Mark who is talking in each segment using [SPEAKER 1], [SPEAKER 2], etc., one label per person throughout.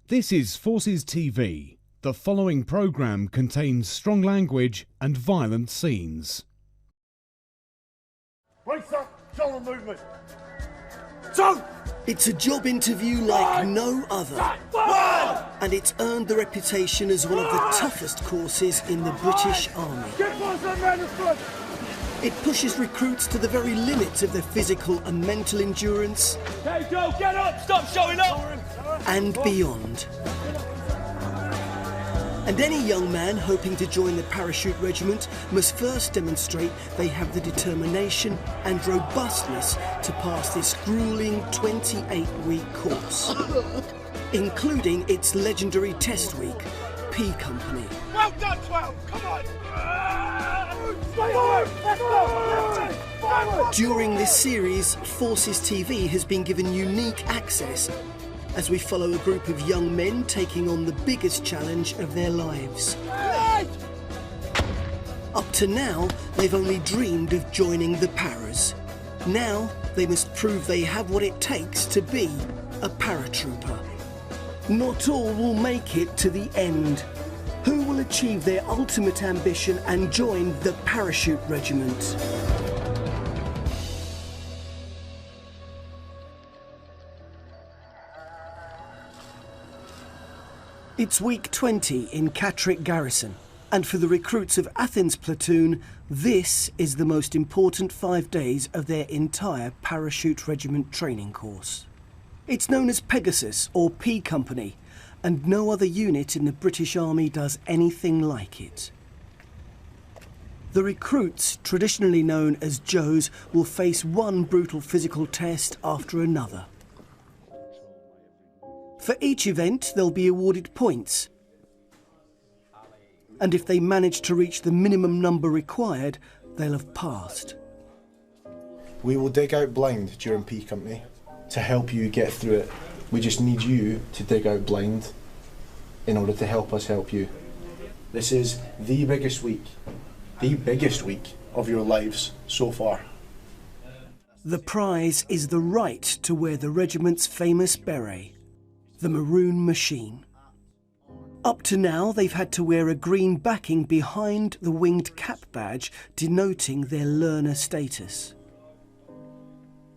[SPEAKER 1] This is Forces TV. The following programme contains strong language and violent scenes.
[SPEAKER 2] Brace up, shoulder movement. So,
[SPEAKER 3] it's a job interview like no other, and it's earned the reputation as one of the toughest courses in the British Army. It pushes recruits to the very limits of their physical and mental endurance.
[SPEAKER 2] Okay, Joe, get up! Stop showing up!
[SPEAKER 3] And beyond. And any young man hoping to join the parachute regiment must first demonstrate they have the determination and robustness to pass this gruelling 28-week course, including its legendary test week, P Company.
[SPEAKER 2] Well done, 12! Come on!
[SPEAKER 3] During this series, Forces TV has been given unique access as we follow a group of young men taking on the biggest challenge of their lives. Up to now, they've only dreamed of joining the paras. Now, they must prove they have what it takes to be a paratrooper. Not all will make it to the end. Who will achieve their ultimate ambition and join the parachute regiment? It's week 20 in Catterick Garrison, and for the recruits of Athens Platoon, this is the most important 5 days of their entire parachute regiment training course. It's known as Pegasus or P Company, and no other unit in the British Army does anything like it. The recruits, traditionally known as Joes, will face one brutal physical test after another. For each event, they'll be awarded points. And if they manage to reach the minimum number required, they'll have passed.
[SPEAKER 4] We will dig out blind during P Company to help you get through it. We just need you to dig out blind in order to help us help you. This is the biggest week of your lives so far.
[SPEAKER 3] The prize is the right to wear the regiment's famous beret, the maroon machine. Up to now, they've had to wear a green backing behind the winged cap badge denoting their learner status.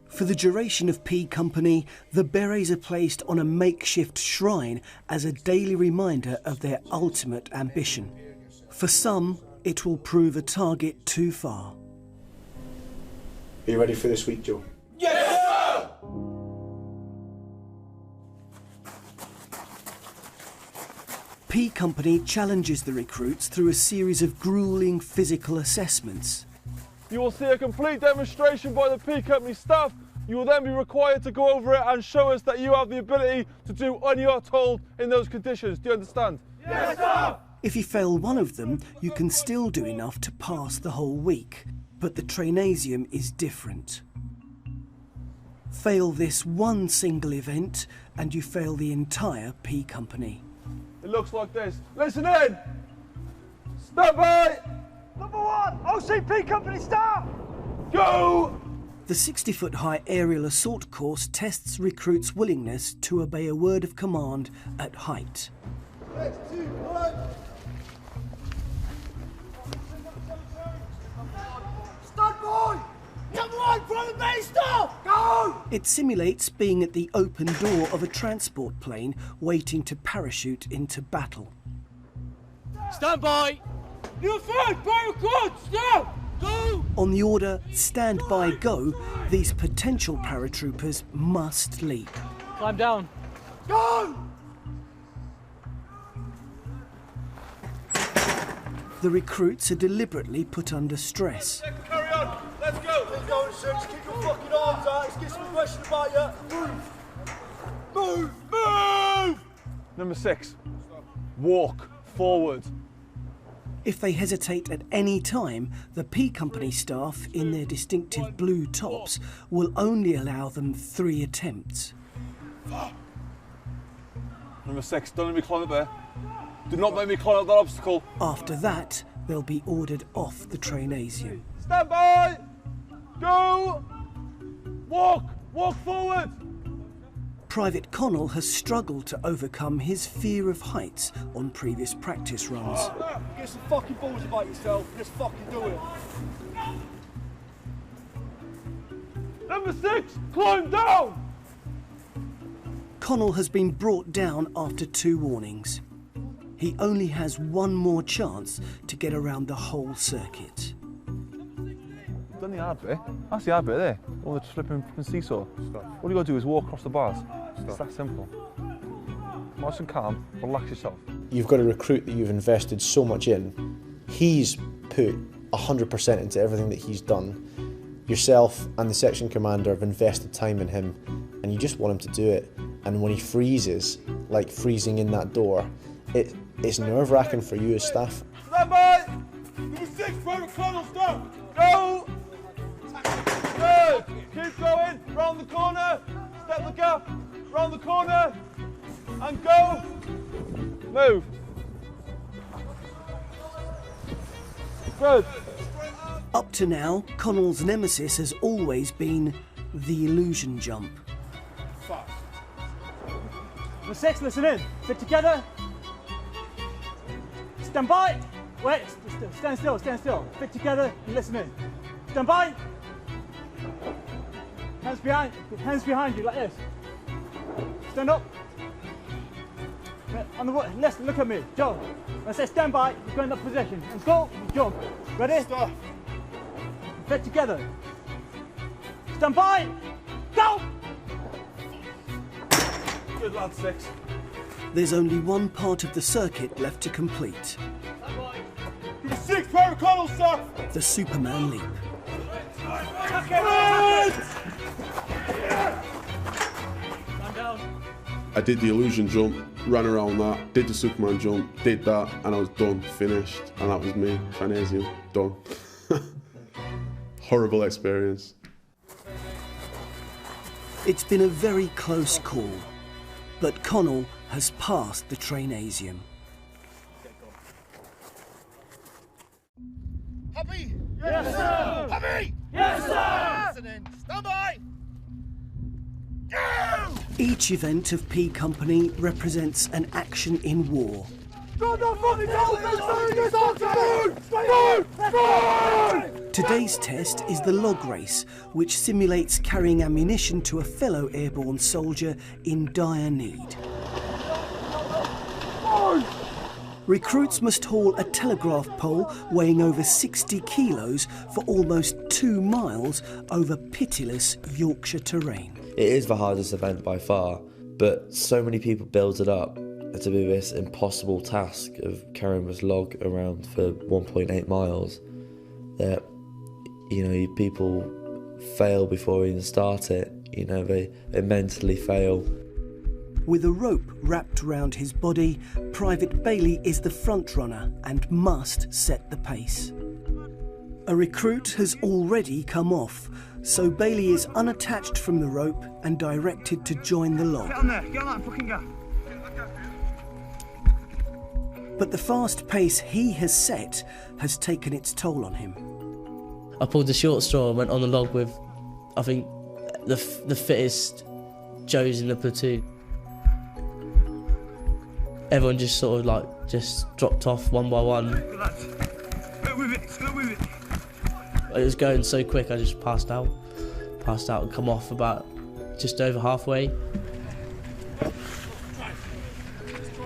[SPEAKER 3] For the duration of P Company, the berets are placed on a makeshift shrine as a daily reminder of their ultimate ambition. For some, it will prove a target too far.
[SPEAKER 4] Are you ready for this week, Joe?
[SPEAKER 2] Yes, sir!
[SPEAKER 3] P Company challenges the recruits through a series of gruelling physical assessments.
[SPEAKER 5] You will see a complete demonstration by the P Company staff. You will then be required to go over it and show us that you have the ability to do what you are told in those conditions. Do you understand?
[SPEAKER 2] Yes, sir!
[SPEAKER 3] If you fail one of them, you can still do enough to pass the whole week, but the trainasium is different. Fail this one single event and you fail the entire P Company.
[SPEAKER 5] It looks like this. Listen in! Stand by!
[SPEAKER 2] Number 1, OCP Company start!
[SPEAKER 5] Go!
[SPEAKER 3] The 60-foot-high aerial assault course tests recruits' willingness to obey a word of command at height.
[SPEAKER 2] 3, 2, 1. Stand by! Number 1, from the base stop! Go!
[SPEAKER 3] It simulates being at the open door of a transport plane waiting to parachute into battle.
[SPEAKER 2] Stand by! You're fine, paracord, stop! Go!
[SPEAKER 3] On the order, stand by, go, these potential paratroopers must leap.
[SPEAKER 6] Climb down.
[SPEAKER 2] Go!
[SPEAKER 3] The recruits are deliberately put under stress.
[SPEAKER 5] Carry on! Let's go!
[SPEAKER 2] Keep going, sir. Just keep your fucking arms out. Let's get some question about you. Move! Move! Move!
[SPEAKER 5] Number 6. Walk forward.
[SPEAKER 3] If they hesitate at any time, the P Company staff, in their distinctive blue tops, will only allow them 3 attempts.
[SPEAKER 5] Number 6, don't let me climb up there. Do not make me climb up that obstacle.
[SPEAKER 3] After that, they'll be ordered off the trainasium.
[SPEAKER 5] Stand by! Go! Walk! Walk forward!
[SPEAKER 3] Private Connell has struggled to overcome his fear of heights on previous practice runs.
[SPEAKER 2] Get some fucking balls about yourself. Let's fucking do it.
[SPEAKER 5] Number 6, climb down!
[SPEAKER 3] Connell has been brought down after 2 warnings. He only has one more chance to get around the whole circuit.
[SPEAKER 5] Done the hard bit. That's the hard bit there. All the flipping seesaw. All you got to do is walk across the bars. It's that simple. Nice and calm, relax yourself.
[SPEAKER 4] You've got a recruit that you've invested so much in. He's put 100% into everything that he's done. Yourself and the section commander have invested time in him, and you just want him to do it. And when he freezes, like freezing in that door, it's nerve-wracking for you as staff.
[SPEAKER 2] Stand by! Number 6, Private Connell, stop! Go!
[SPEAKER 5] Good! Keep going, round the corner, step the gap, round the corner, and go! Move. Good.
[SPEAKER 3] Up to now, Connell's nemesis has always been the illusion jump.
[SPEAKER 2] Number 6, listen in. Sit together. Stand by. Wait, stand still, stand still. Fit together and listen in. Stand by. Hands behind you like this. Stand up. On the left, look at me. Jog. When I say stand by, you go in that position. And go, you jog. Ready? Stop. Fit together. Stand by. Go!
[SPEAKER 5] Good lad, 6.
[SPEAKER 3] There's only one part of the circuit left to complete.
[SPEAKER 2] Number 6, Private Connell, sir!
[SPEAKER 3] The Superman leap.
[SPEAKER 6] I did the illusion jump, ran around that, did the Superman jump, did that, and I was done, finished, and that was me, Finesium, done. Horrible experience.
[SPEAKER 3] It's been a very close call, but Connell has passed the Trainasium.
[SPEAKER 2] Happy? Yes, sir! Happy? Yes, sir! Listening. Stand by! Go!
[SPEAKER 3] Each event of P Company represents an action in war. Today's test is the log race, which simulates carrying ammunition to a fellow airborne soldier in dire need. Recruits must haul a telegraph pole weighing over 60 kilos for almost 2 miles over pitiless Yorkshire terrain.
[SPEAKER 7] It is the hardest event by far, but so many people build it up to be this impossible task of carrying this log around for 1.8 miles that, you know, people fail before they even start it. You know, they mentally fail.
[SPEAKER 3] With a rope wrapped around his body, Private Bailey is the front runner and must set the pace. A recruit has already come off, so Bailey is unattached from the rope and directed to join the log.
[SPEAKER 2] Get on there, get on that fucking gap.
[SPEAKER 3] But the fast pace he has set has taken its toll on him.
[SPEAKER 8] I pulled the short straw and went on the log with, I think, the fittest Joes in the platoon. Everyone just sort of like just dropped off one by one.
[SPEAKER 2] Good lads. Go with it, go with it.
[SPEAKER 8] It was going so quick I just passed out and come off about just over halfway.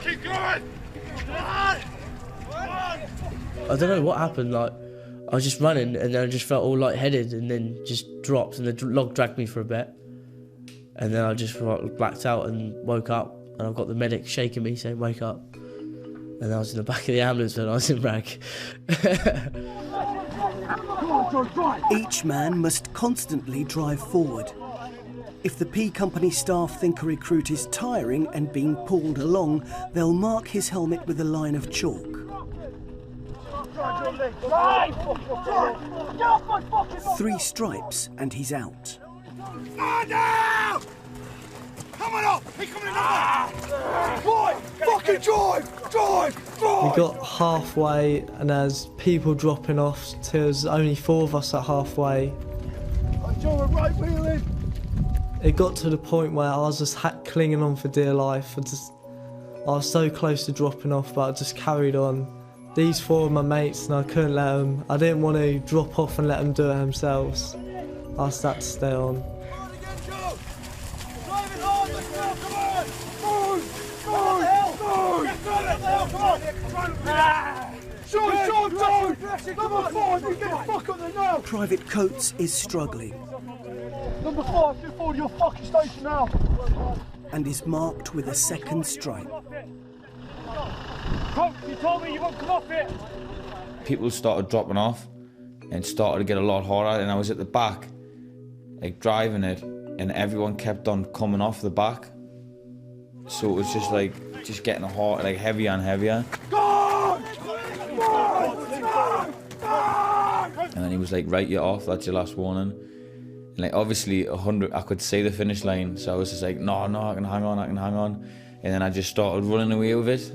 [SPEAKER 2] Keep going! Come on!
[SPEAKER 8] I don't know what happened, like I was just running and then I just felt all lightheaded and then just dropped and the log dragged me for a bit. And then I just blacked out and woke up and I've got the medic shaking me saying wake up. And I was in the back of the ambulance and I was in rag.
[SPEAKER 3] Each man must constantly drive forward. If the P Company staff think a recruit is tiring and being pulled along, they'll mark his helmet with a line of chalk. 3 stripes and he's out.
[SPEAKER 2] Come on up! He's coming up! Drive! Fucking drive! Drive! Drive!
[SPEAKER 9] We got halfway and there's people dropping off till there's only 4 of us at halfway.
[SPEAKER 2] Joe, right wheel in!
[SPEAKER 9] It got to the point where I was just clinging on for dear life. I was so close to dropping off, but I just carried on. These four of my mates, and I couldn't let them. I didn't want to drop off and let them do it themselves. I just had to stay on.
[SPEAKER 3] Private Coates is struggling.
[SPEAKER 4] Number 5, get forward to your fucking station now.
[SPEAKER 3] And is marked with a second stripe.
[SPEAKER 2] You told me you won't come off it.
[SPEAKER 10] People started dropping off and started to get a lot harder, and I was at the back, like driving it, and everyone kept on coming off the back. So it was just getting hard, like heavier and heavier. And then he was like, right, you're off, that's your last warning. And like obviously 100, I could see the finish line, so I was just like, no, I can hang on. And then I just started running away with it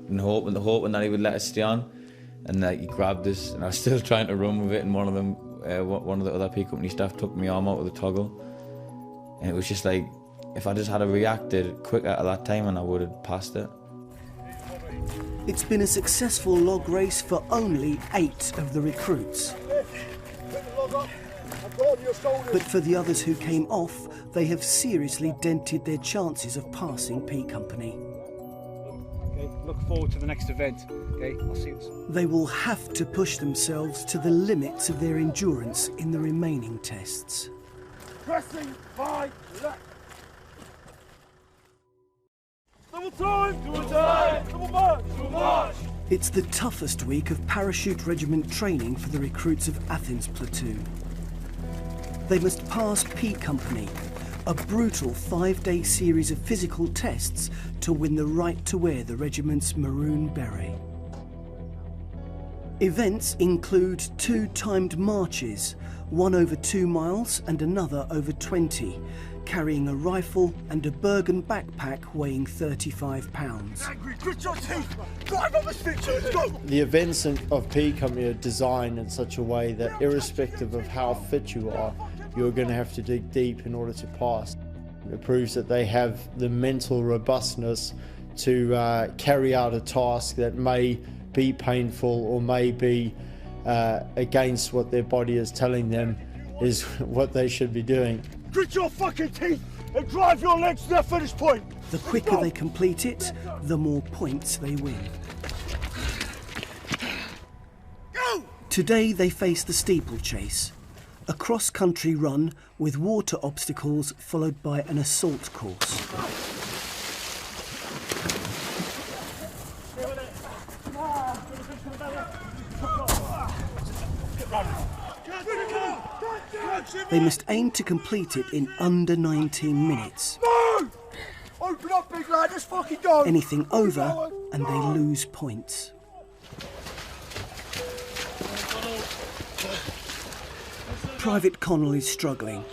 [SPEAKER 10] and hoping that he would let us stay on. And he grabbed us, and I was still trying to run with it, and one of the other P Company staff took my arm out with a toggle. And it was just like, if I just had reacted quicker at that time, and I would have passed it.
[SPEAKER 3] It's been a successful log race for only 8 of the recruits. But for the others who came off, they have seriously dented their chances of passing P Company.
[SPEAKER 2] Okay, look forward to the next event. Okay, I'll see you.
[SPEAKER 3] They will have to push themselves to the limits of their endurance in the remaining tests.
[SPEAKER 2] Pressing by left. Double time! Double march!
[SPEAKER 3] It's the toughest week of parachute regiment training for the recruits of Athens Platoon. They must pass P Company, a brutal 5-day series of physical tests to win the right to wear the regiment's maroon beret. Events include 2 timed marches, one over 2 miles and another over 20, carrying a rifle and a Bergen backpack weighing 35 pounds.
[SPEAKER 11] The events of P Company are designed in such a way that irrespective of how fit you are, you're going to have to dig deep in order to pass. It proves that they have the mental robustness to carry out a task that may be painful or may be against what their body is telling them is what they should be doing.
[SPEAKER 2] Grit your fucking teeth and drive your legs to their finish point!
[SPEAKER 3] The quicker they complete it, the more points they win.
[SPEAKER 2] Go!
[SPEAKER 3] Today they face the Steeplechase, a cross-country run with water obstacles followed by an assault course. They must aim to complete it in under 19 minutes.
[SPEAKER 2] No! Open up, big lad, let's fucking go!
[SPEAKER 3] Anything over and they lose points. Private Connell is struggling.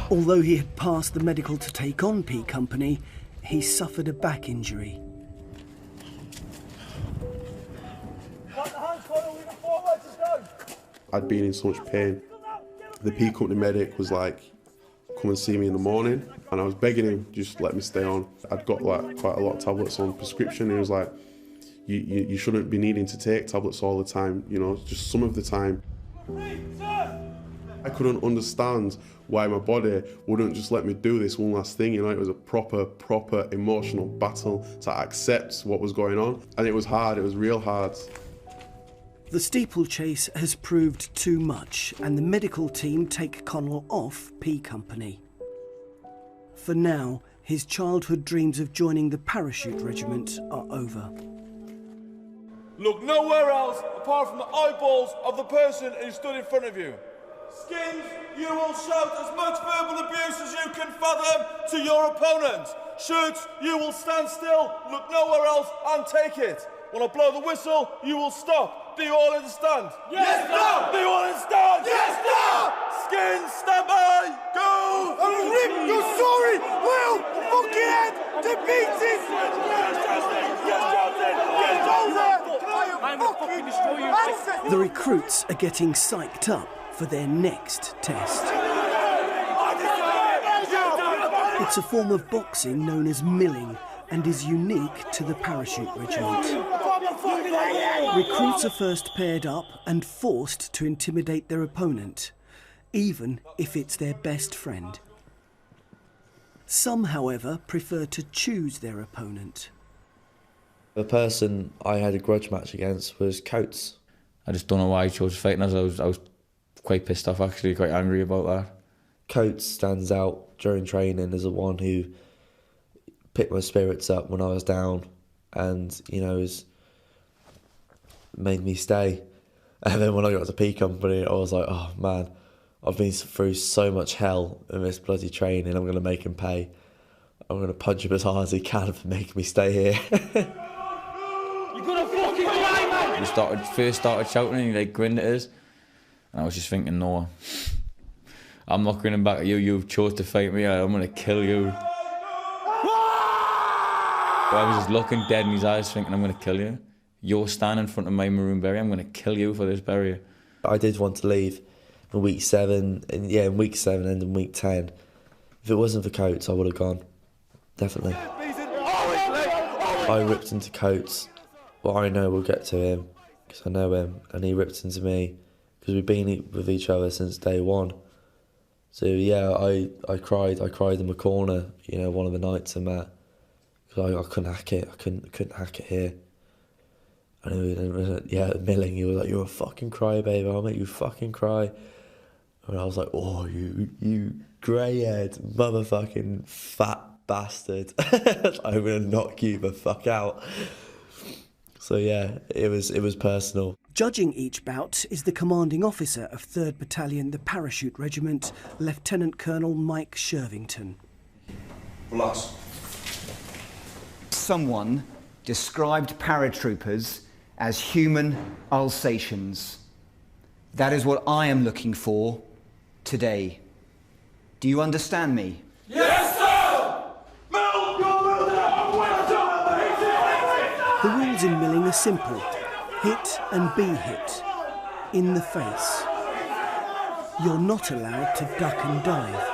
[SPEAKER 3] Although he had passed the medical to take on P Company, he suffered a back injury.
[SPEAKER 6] I'd been in so much pain. The P Company medic was like, come and see me in the morning, and I was begging him, just let me stay on. I'd got like quite a lot of tablets on prescription, and he was like, you shouldn't be needing to take tablets all the time, you know, just some of the time. I couldn't understand why my body wouldn't just let me do this one last thing, you know. It was a proper emotional battle to accept what was going on, and it was hard, it was real hard.
[SPEAKER 3] The Steeplechase has proved too much, and the medical team take Connell off P Company. For now, his childhood dreams of joining the parachute regiment are over.
[SPEAKER 5] Look nowhere else apart from the eyeballs of the person who stood in front of you. Skins, you will shout as much verbal abuse as you can fathom to your opponent. Shoots, you will stand still, look nowhere else and take it. When I blow the whistle, you will stop. Do you all understand?
[SPEAKER 2] Yes, no!
[SPEAKER 5] Do you all understand?
[SPEAKER 2] Yes, no!
[SPEAKER 5] Skins, stand by, go!
[SPEAKER 2] I'm gonna rip your sorry little fucking head to pieces!
[SPEAKER 3] The recruits are getting psyched up for their next test. It's a form of boxing known as milling and is unique to the parachute regiment. Recruits are first paired up and forced to intimidate their opponent, even if it's their best friend. Some, however, prefer to choose their opponent.
[SPEAKER 7] The person I had a grudge match against was Coates.
[SPEAKER 10] I just don't know why he chose fighting us. I was quite pissed off, actually, quite angry about that.
[SPEAKER 7] Coates stands out during training as the one who picked my spirits up when I was down and, you know, has made me stay. And then when I got to P Company, I was like, oh man, I've been through so much hell in this bloody training. I'm going to make him pay. I'm going to punch him as hard as he can for making me stay here.
[SPEAKER 2] You got a fucking lie, man!
[SPEAKER 10] He first started shouting and he like grinned at us. And I was just thinking, no, I'm not grinning back at you. You chose to fight me. I'm going to kill you. I was just looking dead in his eyes thinking, I'm going to kill you. You're standing in front of my maroon beret. I'm going to kill you for this beret.
[SPEAKER 7] I did want to leave in week 7, in week 7 and in week 10. If it wasn't for Coates, I would have gone. Definitely. I ripped into Coates. Well, I know we'll get to him because I know him, and he ripped into me because we've been with each other since day one. So yeah, I cried in my corner, you know, one of the nights I met. Because I couldn't hack it. I couldn't hack it here. And yeah, milling, he was like, "You're a fucking crybaby. I'll make you fucking cry." And I was like, "Oh, you grey-haired motherfucking fat bastard! I'm gonna knock you the fuck out." So yeah, it was personal.
[SPEAKER 3] Judging each bout is the commanding officer of 3rd Battalion, the Parachute Regiment, Lieutenant Colonel Mike Shervington.
[SPEAKER 12] Relax. Someone described paratroopers as human Alsatians. That is what I am looking for today. Do you understand me?
[SPEAKER 5] Yes, sir!
[SPEAKER 3] The rules in milling are simple. Hit and be hit. In the face. You're not allowed to duck and dive.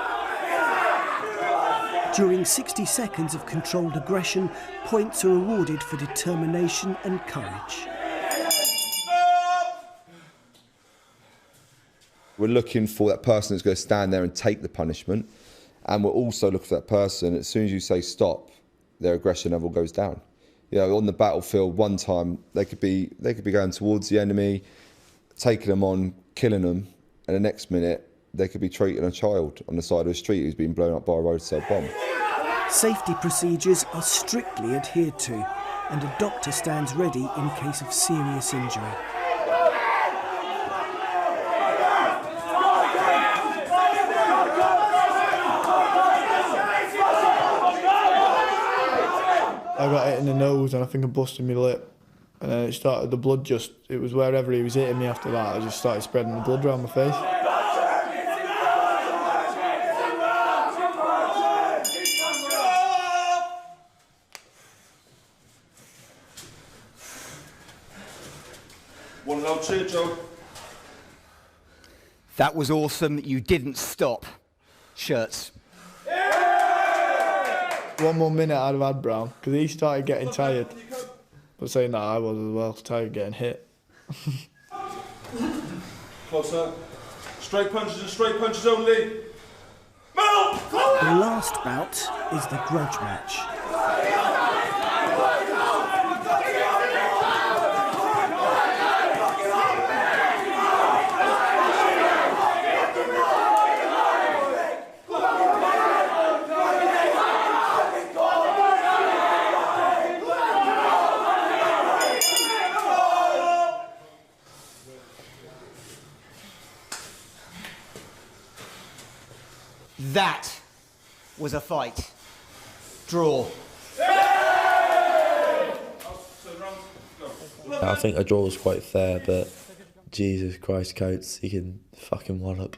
[SPEAKER 3] During 60 seconds of controlled aggression, points are awarded for determination and courage.
[SPEAKER 13] We're looking for that person that's going to stand there and take the punishment, and we're also looking for that person, as soon as you say stop, their aggression level goes down. You know, on the battlefield, one time they could be going towards the enemy, taking them on, killing them, and the next minute they could be treating a child on the side of the street who's been blown up by a roadside bomb.
[SPEAKER 3] Safety procedures are strictly adhered to, and a doctor stands ready in case of serious injury.
[SPEAKER 11] I got hit in the nose and I think I busted my lip. And then the blood it was wherever he was hitting me after that, I just started spreading the blood around my face.
[SPEAKER 5] One loud cheer, Joe.
[SPEAKER 12] That was awesome that you didn't stop. Shirts.
[SPEAKER 11] One more minute I'd have had Brown, because he started getting tired. But saying that I was as well, tired getting hit.
[SPEAKER 5] Closer. Straight punches and straight punches only. Move!
[SPEAKER 3] The last bout is the grudge match.
[SPEAKER 12] That was a fight. Draw.
[SPEAKER 7] I think a draw was quite fair, but Jesus Christ, Coates, he can fucking wallop.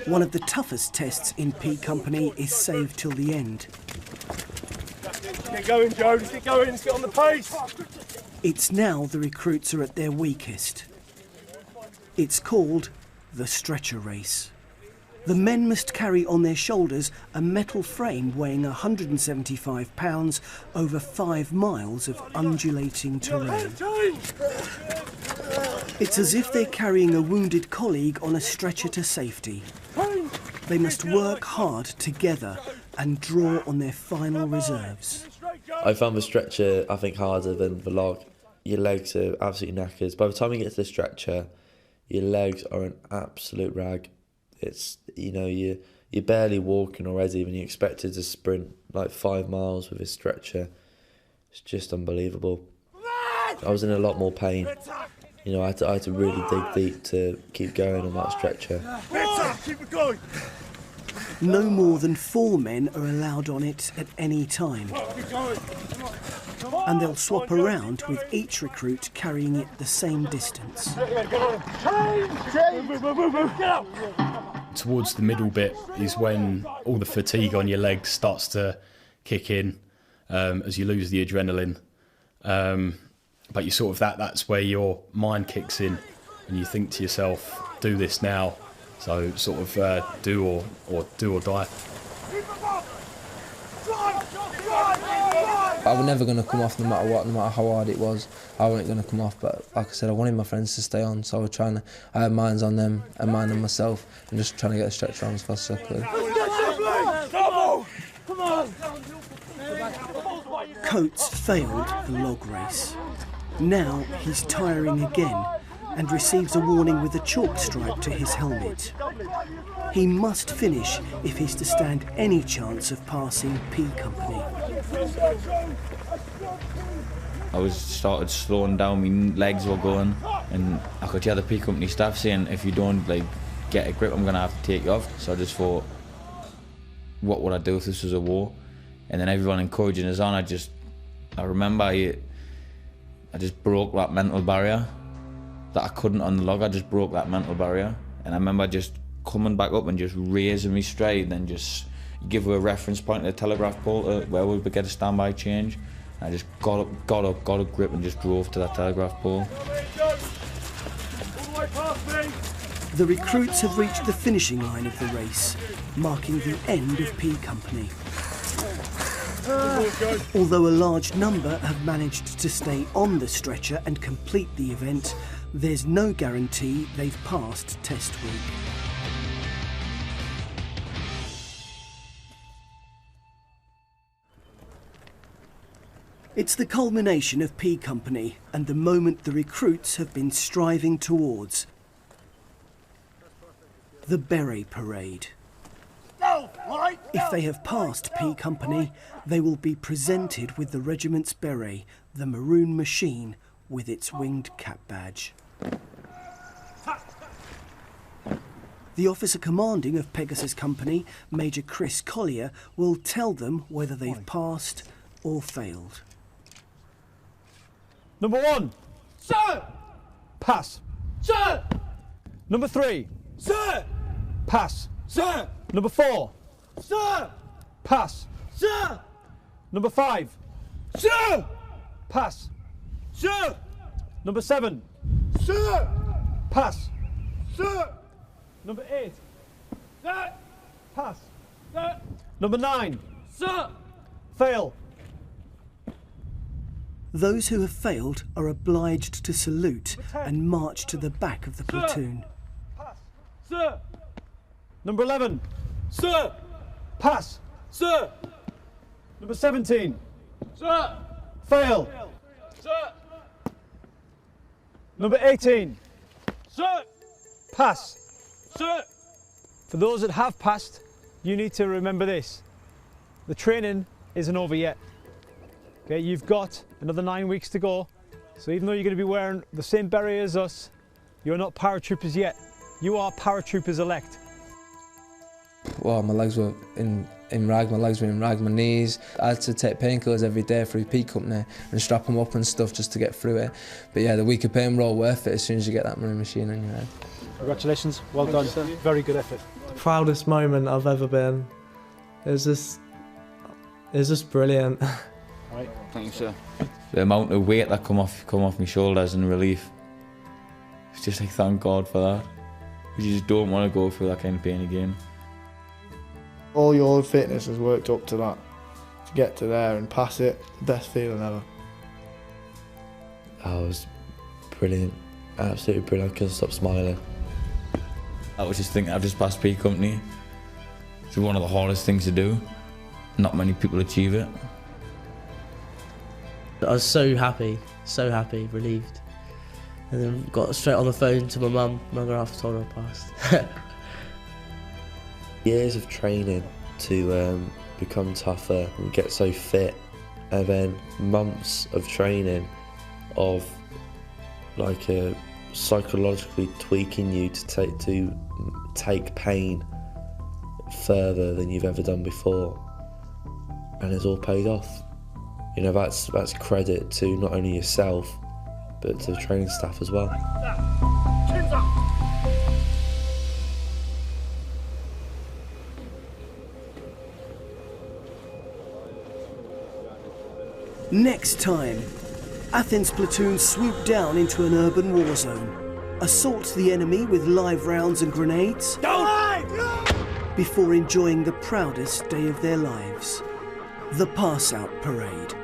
[SPEAKER 3] One of the toughest tests in P Company is saved till the end.
[SPEAKER 14] Get going, Jones, get going, let's get on the pace.
[SPEAKER 3] It's now the recruits are at their weakest. It's called the stretcher race. The men must carry on their shoulders a metal frame weighing 175 pounds over 5 miles of undulating terrain. It's as if they're carrying a wounded colleague on a stretcher to safety. They must work hard together and draw on their final reserves.
[SPEAKER 7] I found the stretcher, I think, harder than the log. Your legs are absolutely knackered. By the time you get to the stretcher, your legs are an absolute rag. It's, you know, you're barely walking already when you're expected to sprint like 5 miles with a stretcher. It's just unbelievable. I was in a lot more pain. You know, I had to really dig deep to keep going on that stretcher.
[SPEAKER 14] Keep it going.
[SPEAKER 3] No more than 4 men are allowed on it at any time. And they'll swap around with each recruit carrying it the same distance.
[SPEAKER 15] Towards the middle bit is when all the fatigue on your legs starts to kick in as you lose the adrenaline. But you sort of that's where your mind kicks in and you think to yourself, do this now. So sort of do or die.
[SPEAKER 16] I was never going to come off no matter what, no matter how hard it was. I wasn't going to come off, but like I said, I wanted my friends to stay on, so I had minds on them and mine on myself, and just trying to get a stretcher on as fast as I could.
[SPEAKER 3] Coates failed the log race. Now he's tiring again and receives a warning with a chalk stripe to his helmet. He must finish if he's to stand any chance of passing P Company.
[SPEAKER 10] I started slowing down, my legs were going, and I could hear the P Company staff saying, if you don't get a grip, I'm going to have to take you off. So I just thought, what would I do if this was a war? And then everyone encouraging us on, I remember I just broke that mental barrier that I couldn't on the log. I just broke that mental barrier, and I remember just coming back up and just raising me straight, and then just give her a reference point to the telegraph pole where we would get a standby change. And I just got a grip and just drove to that telegraph pole.
[SPEAKER 3] The recruits have reached the finishing line of the race, marking the end of P Company. Although a large number have managed to stay on the stretcher and complete the event, there's no guarantee they've passed test week. It's the culmination of P Company and the moment the recruits have been striving towards. The Beret Parade. If they have passed P Company, they will be presented with the regiment's beret, the maroon machine with its winged cap badge. The officer commanding of Pegasus Company, Major Chris Collier, will tell them whether they've passed or failed.
[SPEAKER 2] Number 1. Sir! Pass. Sir! Number 3. Sir! Pass. Sir! Number 4. Sir! Pass. Sir! Number 5. Sir! Pass. Sir! Number 7. Sir! Pass. Sir! Number 8. Sir! Pass. Sir! Number 9. Sir! Fail.
[SPEAKER 3] Those who have failed are obliged to salute and march to the back of the platoon.
[SPEAKER 2] Pass. Sir! Number 11. Sir! Pass. Sir! Number 17. Sir! Fail. Sir! Number 18. Sir! Pass. Sir! For those that have passed, you need to remember this. The training isn't over yet. Okay, you've got another 9 weeks to go. So even though you're going to be wearing the same beret as us, you're not paratroopers yet. You are paratroopers elect.
[SPEAKER 16] Well, my legs were in rag, my knees. I had to take painkillers every day through P Company and strap them up and stuff just to get through it. But yeah, the week of pain were all worth it as soon as you get that marine machine on your head.
[SPEAKER 2] Congratulations, well done, very good effort.
[SPEAKER 9] The proudest moment I've ever been. It was just brilliant.
[SPEAKER 17] Right, thank you, sir.
[SPEAKER 10] The amount of weight that come off my shoulders and relief. It's just like, thank God for that. Because you just don't want to go through that kind of pain again.
[SPEAKER 18] All your fitness has worked up to that. To get to there and pass it, the best feeling ever.
[SPEAKER 7] I was brilliant, absolutely brilliant. I couldn't stop smiling.
[SPEAKER 10] I was just thinking, I've just passed P Company. It's one of the hardest things to do. Not many people achieve it.
[SPEAKER 8] I was so happy, relieved. And then got straight on the phone to my mum. My graph told her I passed.
[SPEAKER 7] Years of training to become tougher and get so fit, and then months of training of like psychologically tweaking you to take pain further than you've ever done before, and it's all paid off. You know, that's credit to not only yourself but to the training staff as well.
[SPEAKER 3] Next time, Athens platoon swoop down into an urban war zone, assault the enemy with live rounds and grenades, before enjoying the proudest day of their lives, the pass-out parade.